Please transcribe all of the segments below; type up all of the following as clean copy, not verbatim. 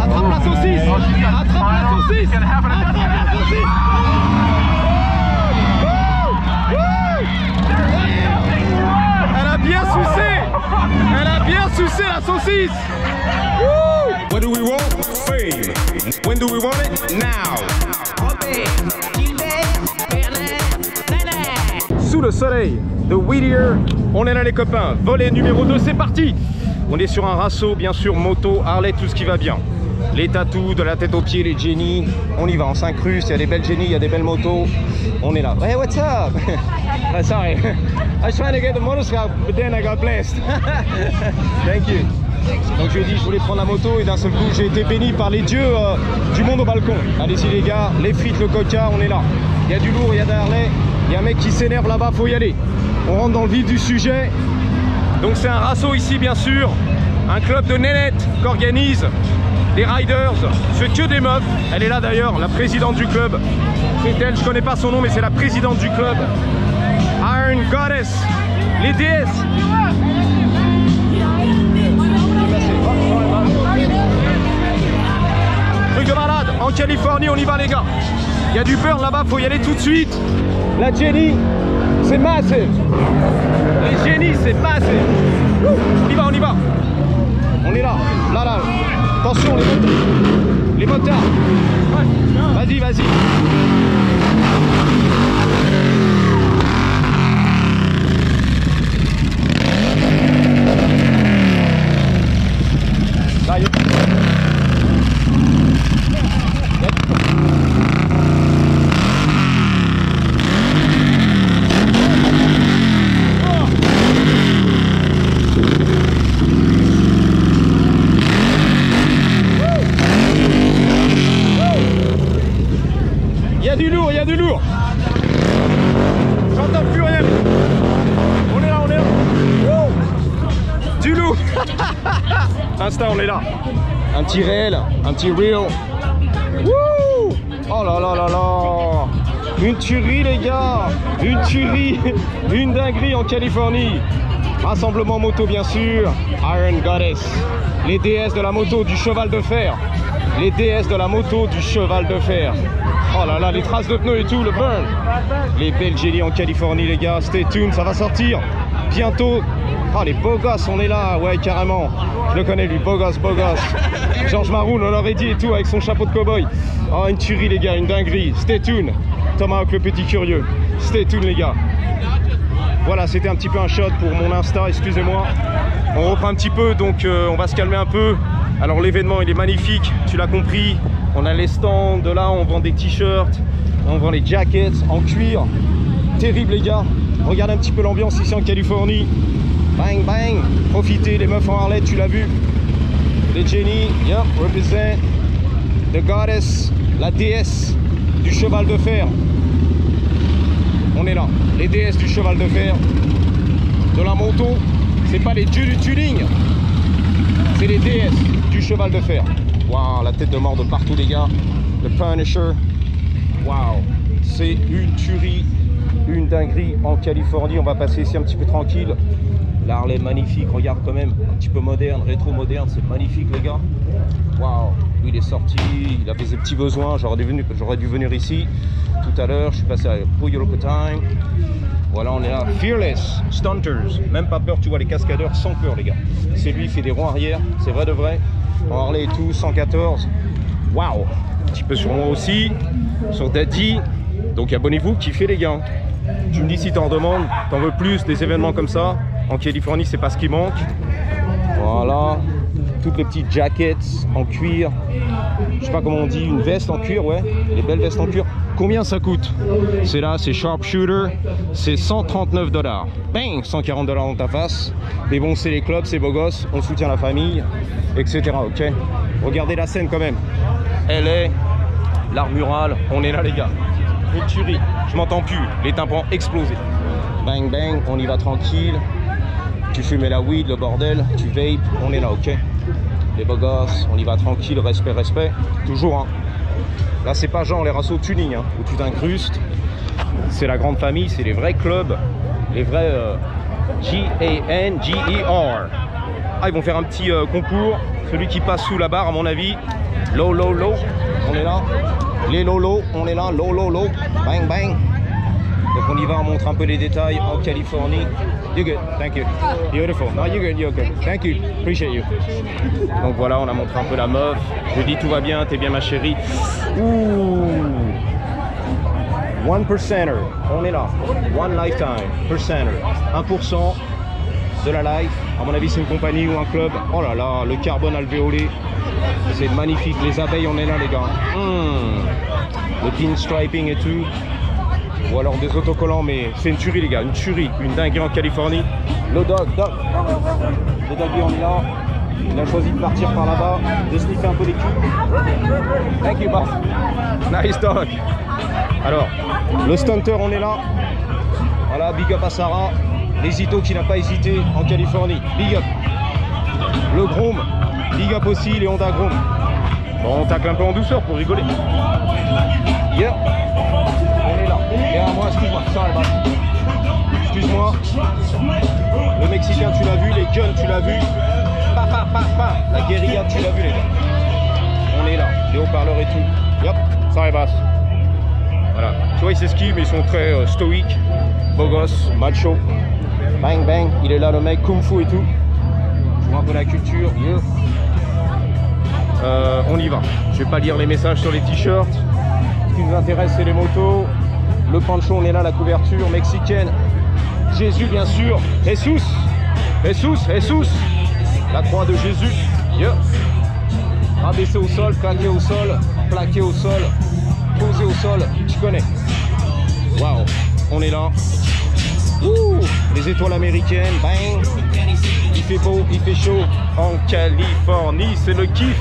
Attrape la saucisse. Attrape la saucisse. Attrape la saucisse. Elle a bien sucé. Elle a bien sucé la saucisse. What do we want? Fame. When do we want it? Now. Sous le soleil de Whittier, on est là les copains. Volet numéro 2, c'est parti. On est sur un rasso, bien sûr, moto, Harley, tout ce qui va bien. Les tatous, de la tête aux pieds, les Jenny. On y va, on s'incruste, il y a des belles Jenny, il y a des belles motos. On est là. Hey, what's up? Oh, sorry. I was trying to get the motorcycle, but then I got blessed. Thank you. Donc je lui ai dit je voulais prendre la moto et d'un seul coup j'ai été béni par les dieux du monde au balcon. Allez-y les gars, les frites, le coca, on est là. Il y a du lourd, il y a de Harley, il y a un mec qui s'énerve là-bas, faut y aller. On rentre dans le vif du sujet. Donc c'est un rasso ici bien sûr, un club de nénettes qu'organise des riders, c'est que des meufs. Elle est là d'ailleurs, la présidente du club. C'est elle, je connais pas son nom mais c'est la présidente du club. Iron Goddess, les déesses. Truc de malade, en Californie on y va les gars. Il y a du beurre là-bas, faut y aller tout de suite. La Jenny, c'est massive. Les Jenny, c'est massive. On y va, on y va. On est là, là, là. Attention les motards. Vas-y, vas-y. Là, il y a du lourd, il y a du lourd. J'entends plus rien. On est là, on est là. Du lourd. Insta, on est là. Un petit réel, un petit real. Wouh! Oh là là là là! Une tuerie les gars! Une tuerie! Une dinguerie en Californie! Rassemblement moto bien sûr. Iron Goddess. Les déesses de la moto, du cheval de fer. Les déesses de la moto, du cheval de fer. Oh là là, les traces de pneus et tout, le burn. Les belles Jenny en Californie les gars. Stay tuned, ça va sortir bientôt. Ah les beaux gosses, on est là, ouais carrément. Je le connais lui, beau gosse, beau gosse. Georges Maroun, on l'aurait dit et tout, avec son chapeau de cow-boy. Oh une tuerie les gars, une dinguerie. Stay tuned. Thomas le petit curieux. Stay tuned les gars. Voilà, c'était un petit peu un shot pour mon Insta, excusez-moi. On reprend un petit peu, donc on va se calmer un peu. Alors l'événement il est magnifique, tu l'as compris. On a les stands, de là on vend des t-shirts, on vend les jackets en cuir. Terrible les gars. Regardez un petit peu l'ambiance ici en Californie. Bang bang, profitez, les meufs en Harley, tu l'as vu. Les Jenny, yep, represent the goddess, la déesse du cheval de fer. On est là, les déesses du cheval de fer, de la moto. C'est pas les dieux du tuning, c'est les déesses du cheval de fer. Waouh, la tête de mort de partout les gars. Le Punisher. Waouh, c'est une tuerie, une dinguerie en Californie. On va passer ici un petit peu tranquille. La Harley magnifique, regarde quand même, un petit peu moderne, rétro-moderne, c'est magnifique les gars. Waouh, lui il est sorti, il avait ses petits besoins, j'aurais dû venir ici tout à l'heure, je suis passé à Puyo Loco Time. Voilà, on est là, Fearless, Stunters, même pas peur, tu vois les cascadeurs sans peur les gars. C'est lui, il fait des ronds arrière, c'est vrai de vrai. En Harley et tout, 114, waouh, un petit peu sur moi aussi, sur Daddy, donc abonnez-vous, kiffez les gars. Tu me dis si t'en demandes, t'en veux plus, des événements comme ça. En Californie, c'est pas ce qui manque. Voilà, toutes les petites jackets en cuir. Je sais pas comment on dit, une veste en cuir, ouais. Les belles vestes en cuir. Combien ça coûte? C'est là, c'est Sharpshooter. C'est 139 $. Bang, 140 $ dans ta face. Mais bon, c'est les clubs, c'est beau gosse. On soutient la famille, etc. Ok. Regardez la scène quand même. Elle est l'art mural. On est là, les gars. Une tuerie. Je m'entends plus. Les tympans explosés. Bang, bang. On y va tranquille. Tu fumes la weed, le bordel, tu vapes, on est là, ok? Les beaux gosses, on y va tranquille, respect, respect, toujours, hein. Là, c'est pas genre les rassos tuning, hein, où tu t'incrustes. C'est la grande famille, c'est les vrais clubs, les vrais G-A-N-G-E-R. Ah, ils vont faire un petit concours, celui qui passe sous la barre, à mon avis, Low, low, low. On est là. Les low, on est là. Low, low, low. Bang, bang. Donc on y va, on montre un peu les détails en Californie. You're good, thank you. Beautiful. No, you're good. Thank you, appreciate you. Donc voilà, on a montré un peu la meuf. Je dis tout va bien, t'es bien ma chérie. Ouh. 1%er, on est là. One lifetime, percenter. 1% de la life. À mon avis, c'est une compagnie ou un club. Oh là là, le carbone alvéolé. C'est magnifique. Les abeilles, on est là, les gars. Le pinstriping et tout. Ou alors des autocollants, mais c'est une tuerie, les gars. Une tuerie, une dinguerie en Californie. Le dog. Le doggy, on est là. Il a choisi de partir par là-bas, de sniffer un peu les culs. Thank you, boss. Nice dog. Alors, le stunter, on est là. Voilà, big up à Sarah. L'hésito qui n'a pas hésité en Californie. Big up. Le groom. Big up aussi, les Honda Groom. Bon, on tacle un peu en douceur pour rigoler. Yeah. On est là. Derrière moi, excuse-moi. Sorry, boss. Excuse-moi. Le Mexicain, tu l'as vu. Les guns, tu l'as vu. La guérilla, tu l'as vu, les gars. On est là. Les haut-parleurs et tout. Yep. Sorry, boss. Voilà, tu vois, ils s'esquivent, mais ils sont très stoïques, beau gosse, macho. Bang bang, il est là le mec, kung fu et tout. Je vois un peu la culture. Yeah. On y va. Je vais pas lire les messages sur les t-shirts. Ce qui nous intéresse, c'est les motos. Le pancho, on est là, la couverture mexicaine. Jésus, bien sûr. Jesus. La croix de Jésus. Yeah. Abaissé au sol, plaqué au sol, posé au sol, tu connais. Waouh, on est là. Ouh, les étoiles américaines, bang. Il fait beau, il fait chaud. En Californie, c'est le kiff.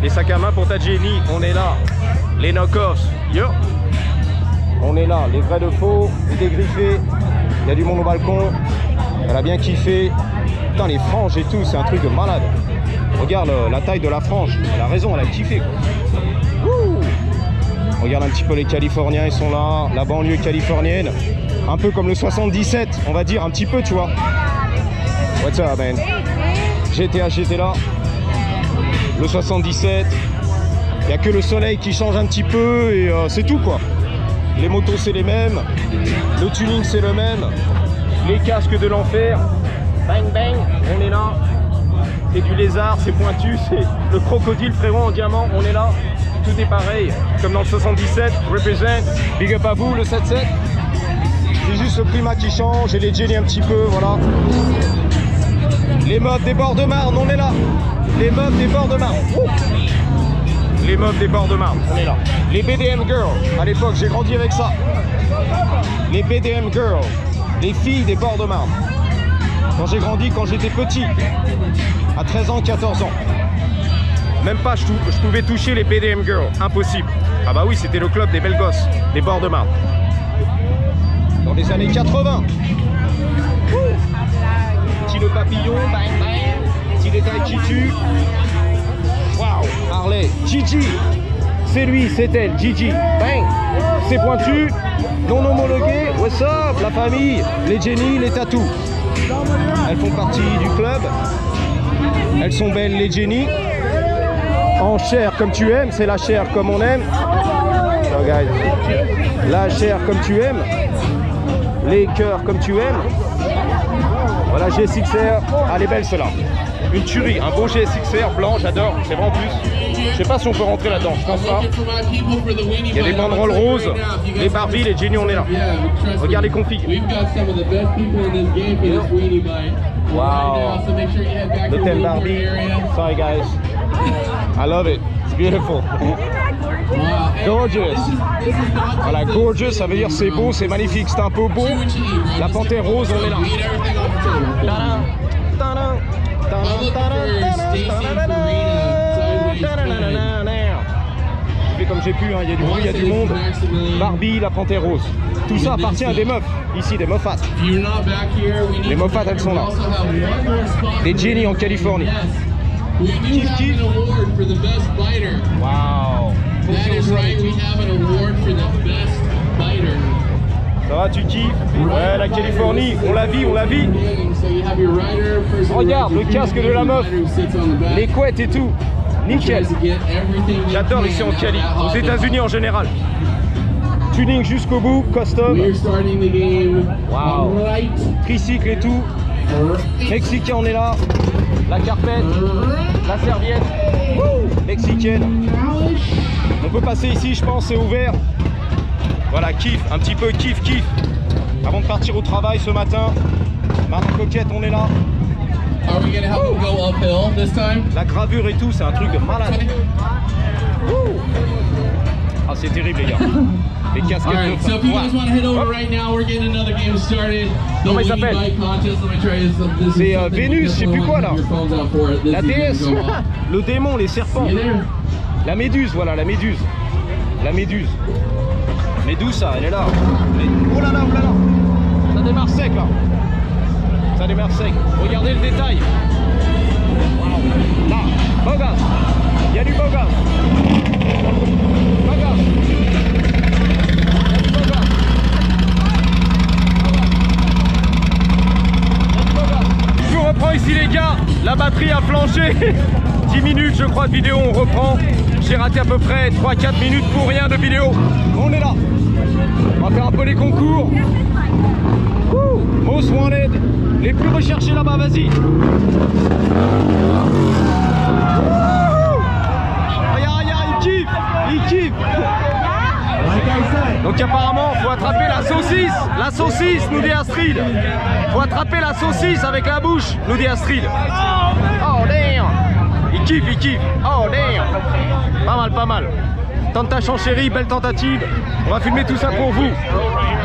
Les sacs à main pour ta Jenny, on est là. Les knock-offs, yo. On est là, les vrais de faux, les dégriffés. Il y a du monde au balcon. Elle a bien kiffé. Putain, les franges et tout, c'est un truc de malade. Regarde la taille de la frange. Elle a raison, elle a kiffé, quoi. Ouh. Regarde un petit peu les Californiens, ils sont là, la banlieue californienne, un peu comme le 77, on va dire, un petit peu, tu vois. What's up, man? GTA, j'étais là. Le 77, il n'y a que le soleil qui change un petit peu et c'est tout, quoi. Les motos, c'est les mêmes, le tuning, c'est le même, les casques de l'enfer, bang bang, on est là. C'est du lézard, c'est pointu, c'est le crocodile, frérot, en diamant, on est là. Tout est pareil, comme dans le 77, represent, big up à vous, le 7-7. C'est juste le climat qui change et les Jenny un petit peu, voilà. Les meufs des bords de Marne, on est là. Les meufs des bords de Marne. Les meufs des bords de Marne, on est là. Les BDM girls, à l'époque, j'ai grandi avec ça. Les BDM girls, les filles des bords de Marne. Quand j'ai grandi, quand j'étais petit, à 13 ans, 14 ans. Même pas, je pouvais toucher les BDM girls, impossible. Ah bah oui, c'était le club des belles gosses, des bords de Marne. Dans les années 80. Petit le papillon, bang bang. Petit détail qui tue. Waouh, Harley, Gigi. C'est lui, c'est elle, Gigi. Bang. C'est pointu, non homologué. What's up, la famille, les Jenny, les tatous. Elles font partie du club. Elles sont belles, les Jenny. En chair comme tu aimes, c'est la chair comme on aime. So guys, la chair comme tu aimes, les cœurs comme tu aimes. Voilà, GSX-R, elle est belle celle-là. Une tuerie, un beau GSX-R blanc, j'adore, c'est vrai en plus. Je sais pas si on peut rentrer là-dedans, je pense pas. Il y a des banderoles roses, les Barbie, les Jenny, on est là. Regarde les configs. Wow, le thème Barbie. Sorry guys. I love it. It's beautiful. Gorgeous. Voilà, gorgeous, ça veut dire c'est beau, c'est magnifique, c'est un peu beau. La panthère rose, on est là. Je fais comme j'ai pu, hein. Il y a du bruit, il y a du monde. Barbie, la panthère rose. Tout ça appartient à des meufs, ici, des meufs fat. Les meufs fat, elles sont là. Des Jenny en Californie. Kiff kiff. Wow. Ça va, tu kiffes? Ouais, la Californie, on la vit, on la vit. Regarde le casque de la meuf, les couettes et tout. Nickel. J'adore ici en Cali, aux États-Unis en général. Tuning jusqu'au bout, custom. Wow. Tricycle et tout. Mexicain, on est là. La carpette, la serviette. Mexicaine. On peut passer ici, je pense, c'est ouvert. Voilà, kiff, un petit peu kiff. Avant de partir au travail ce matin. Marne coquette, on est là. La gravure et tout, c'est un truc de malade. Ah, c'est terrible, les gars. Les casquettes de so if you guys want to head over right now, we're getting another game started. Comment il s'appelle? C'est Vénus, je sais plus quoi là. La déesse, le démon, les serpents. La méduse, voilà, la méduse. La méduse. Médusa, elle est là. Oh là là, oh là là. Ça démarre sec là. Ça démarre sec. Regardez le détail. Wow. Là, beau gosse. Il y a du beau gosse. Beau gosse. Je vous reprends ici les gars. La batterie a flanché. 10 minutes je crois de vidéo, on reprend. J'ai raté à peu près 3-4 minutes pour rien de vidéo. On est là. On va faire un peu les concours. Most wanted. Les plus recherchés là-bas, vas-y. Il kiffe. Donc apparemment, faut attraper la saucisse, nous dit Astrid. Faut attraper la saucisse avec la bouche, nous dit Astrid. Oh damn. Il kiffe. Oh damn. Pas mal. Tentation chérie, belle tentative. On va filmer tout ça pour vous.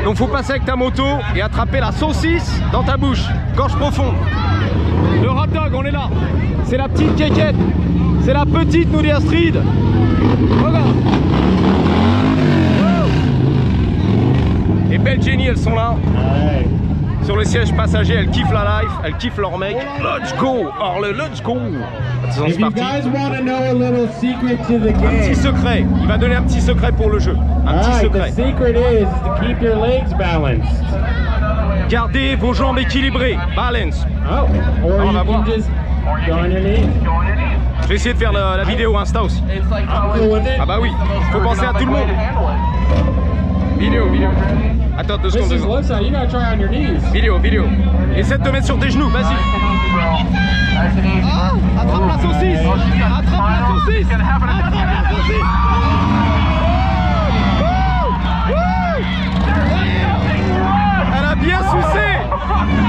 Donc faut passer avec ta moto et attraper la saucisse dans ta bouche. Gorge profonde. Le hot dog, on est là. C'est la petite quéquette. C'est la petite, nous dit Astrid. Regarde. Et belle Jenny, elles sont là. Sur le siège passager, elles kiffent la life, elles kiffent leur mec. Let's go. Let's go. C'est parti. Un petit secret. Il va donner un petit secret pour le jeu. Un petit secret. Gardez vos jambes équilibrées. Balance. On va voir. Je vais essayer de faire la vidéo Insta aussi. Ah bah oui, faut penser à tout le monde. Vidéo. Attends 2 secondes. Vidéo. Essaie de te mettre sur tes genoux, vas-y. Ah, attrape la saucisse.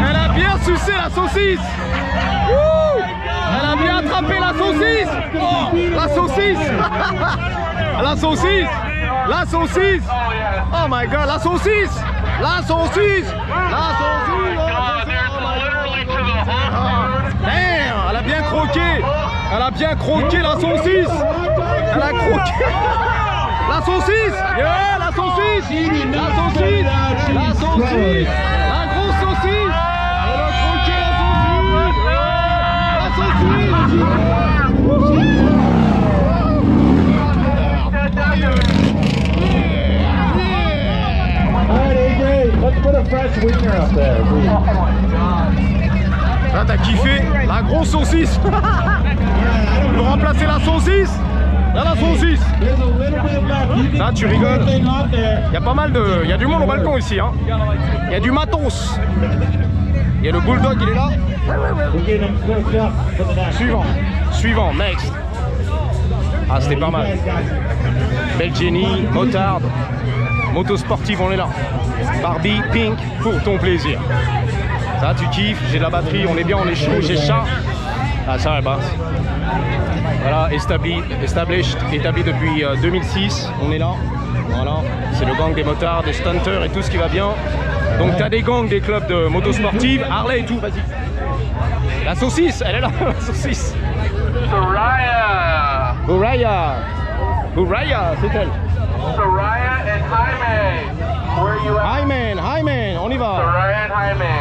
Elle a bien sucé la saucisse. Elle a bien attrapé la saucisse. La saucisse. Oh my god, la saucisse. Damn, elle a bien croqué la saucisse. Elle a croqué la saucisse. Yeah, la saucisse. La grosse saucisse. Elle a croqué la saucisse. Let's put a fresh sweetener up there. Là t'as kiffé la grosse saucisse. On peut remplacer la saucisse. Là la saucisse. Ça tu rigoles. Il y a pas mal de... Il y a du monde au balcon ici hein. Il y a du matos. Il y a le bulldog, il est là. Suivant, next. Ah c'était pas mal. Belle Jenny, motarde. Moto sportive, on est là. Barbie, pink, pour ton plaisir. Ça, tu kiffes, j'ai de la batterie, on est bien, on est chaud, j'ai chat. Ah, ça, elle basse. Voilà, établi depuis 2006, on est là. Voilà, c'est le gang des motards, des stunters et tout ce qui va bien. Donc, t'as des gangs, des clubs de moto sportive, Harley et tout, vas-y. La saucisse, elle est là, la saucisse. Bouraya, c'est elle. Soraya and Jaime. Where are you at? Jaime, on y va. Soraya and Jaime.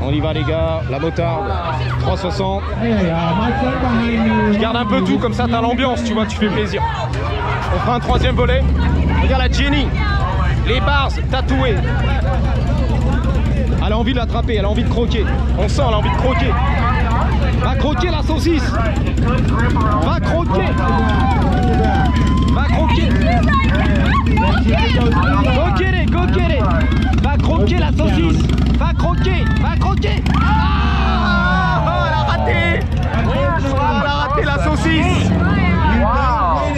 On y va les gars, la motarde, 360. Je garde un peu tout, comme ça t'as l'ambiance, tu vois, tu fais plaisir. On fera un 3e volet. Regarde la Jenny, les bars tatouées. Elle a envie de l'attraper, elle a envie de croquer. On sent, elle a envie de croquer. Va croquer la saucisse. Va croquer. Va croquer. Go get it, go get it. Va croquer la saucisse. Va croquer, va croquer. Ah, elle a raté. Elle a raté la saucisse.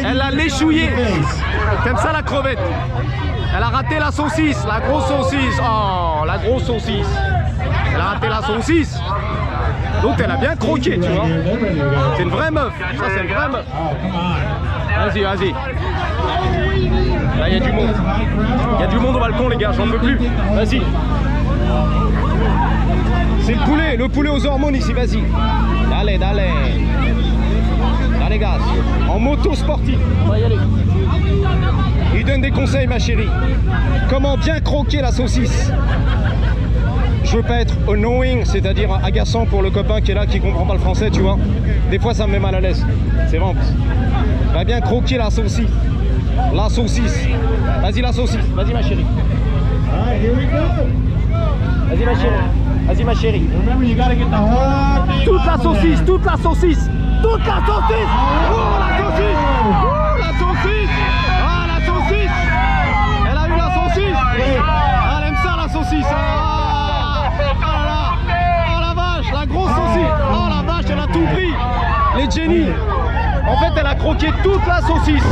Elle l'a léchouillée. T'aimes ça la crevette? Elle a raté la saucisse, la grosse saucisse. Oh, la grosse saucisse. Elle a raté la saucisse. Donc elle a bien croqué, tu vois. C'est une vraie meuf. Ça, c'est une vraie meuf. Vas-y, vas-y. Là, il y a du monde. Il y a du monde au balcon, les gars. J'en peux plus. Vas-y. C'est le poulet aux hormones ici. Vas-y. Allez, allez. Allez, gars. En moto sportive. On va y aller. Il donne des conseils, ma chérie. Comment bien croquer la saucisse. Je veux pas être annoying, c'est-à-dire agaçant pour le copain qui est là, qui comprend pas le français, tu vois. Des fois, ça me met mal à l'aise. C'est vrai. Va bien croquer la saucisse. La saucisse. Vas-y, la saucisse. Vas-y, ma chérie. Vas-y, ma chérie. Vas-y, ma chérie. Toute la saucisse, toute la saucisse. Toute la saucisse. Oh, la saucisse. Oh, la saucisse. Ah, la saucisse. Elle a eu la saucisse. Elle aime ça, la saucisse. Ah, la vache, la grosse saucisse. Oh, la vache, elle a tout pris. Les Jenny. En fait, elle a croqué toute la saucisse.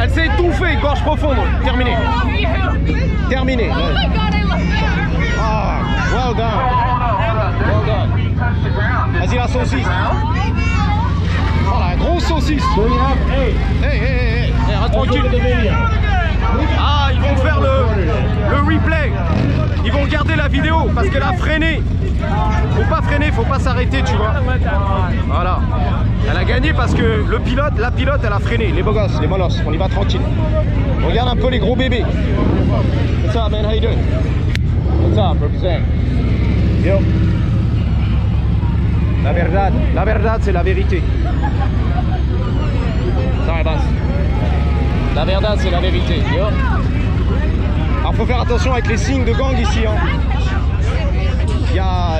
Elle s'est étouffée, gorge profonde. Terminé. Terminé. Ah, well done. Well done. Vas-y, la saucisse. Oh, la grosse saucisse. Hey, reste tranquille. Ah, ils vont faire le replay. Ils vont regarder la vidéo parce qu'elle a freiné. Faut pas freiner, faut pas s'arrêter, tu vois. Voilà. Elle a gagné parce que la pilote, elle a freiné. Les beaux gosses, les molosses, on y va tranquille. Regarde un peu les gros bébés. What's up, man? How you doing? What's up, represent? Yo. La verdad, c'est la vérité. Ça va, la verdad, c'est la vérité. Yo. Alors, faut faire attention avec les signes de gang ici, hein.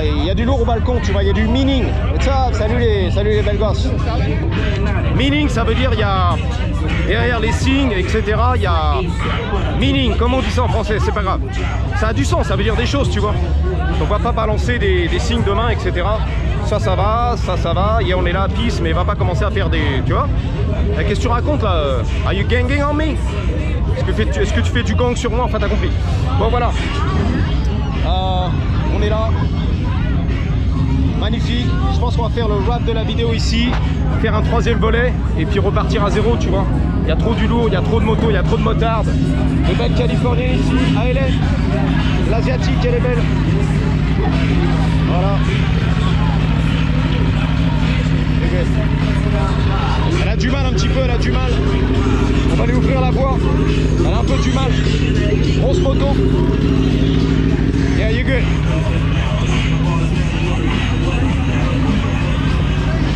Il y a du lourd au balcon, tu vois, il y a du meaning. What's up? Salut les belles gosses. Meaning, ça veut dire il y a derrière les signes, etc. Il y a meaning, comment on dit ça en français, c'est pas grave. Ça a du sens, ça veut dire des choses, tu vois. On va pas balancer des signes de main, etc. Ça va, ça va, et on est là à peace, mais va pas commencer à faire des, tu vois. Qu'est-ce que tu racontes là? Are you ganging on me? Est-ce que tu fais du gang sur moi? Enfin, t'as compris. Bon, voilà. On est là. Magnifique. Je pense qu'on va faire le wrap de la vidéo ici. Faire un troisième volet et puis repartir à zéro, tu vois. Il y a trop du lourd, il y a trop de motos, il y a trop de motards. Les belles Californiennes ici. Ah, Hélène, l'asiatique, elle est belle. Voilà. Elle a du mal un petit peu, elle a du mal. On va lui ouvrir la voie. Elle a un peu du mal. Grosse moto. Yeah, you're good.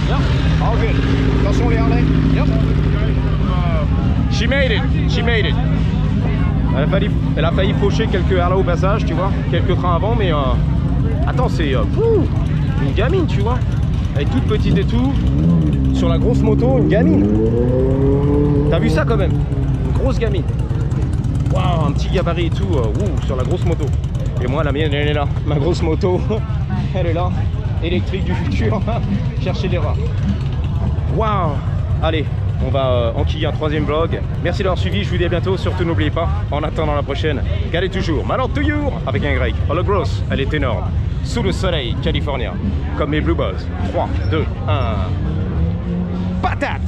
Yeah, all good. Attention les Harley. Yep. She made it. She made it. Elle a failli faucher quelques Harley au passage, tu vois. Quelques trains avant, mais attends, c'est une gamine, tu vois. Elle est toute petite et tout. Sur la grosse moto, une gamine. T'as vu ça quand même? Une grosse gamine. Waouh, un petit gabarit et tout. Sur la grosse moto. Et moi, la mienne, elle est là. Ma grosse moto, elle est là. Électrique du futur. Chercher des rats. Waouh. Allez, on va enquiller un troisième vlog. Merci d'avoir suivi. Je vous dis à bientôt. Surtout, n'oubliez pas, en attendant la prochaine, gardez toujours Malheur toujours avec un grec. Oh, la grosse, elle est énorme. Sous le soleil californien. Comme mes Blue Balls. 3, 2, 1. Patate!